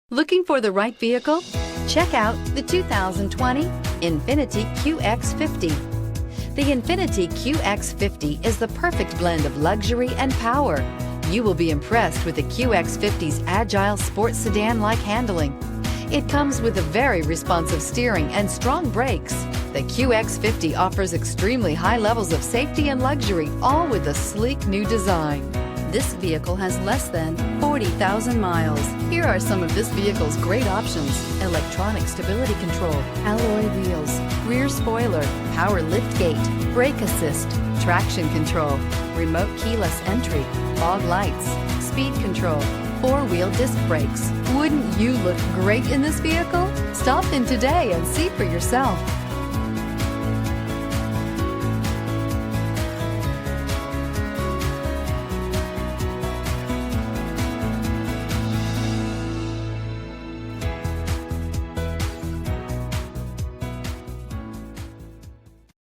Looking for the right vehicle? Check out the 2020 Infiniti Qx50. The Infiniti Qx50 is the perfect blend of luxury and power. You will be impressed with the Qx50's agile sports sedan-like handling. It comes with a very responsive steering and strong brakes. The Qx50 offers extremely high levels of safety and luxury, all with a sleek new design. This vehicle has less than 40,000 miles. Here are some of this vehicle's great options: electronic stability control, alloy wheels, rear spoiler, power liftgate, brake assist, traction control, remote keyless entry, fog lights, speed control, four-wheel disc brakes. Wouldn't you look great in this vehicle? Stop in today and see for yourself.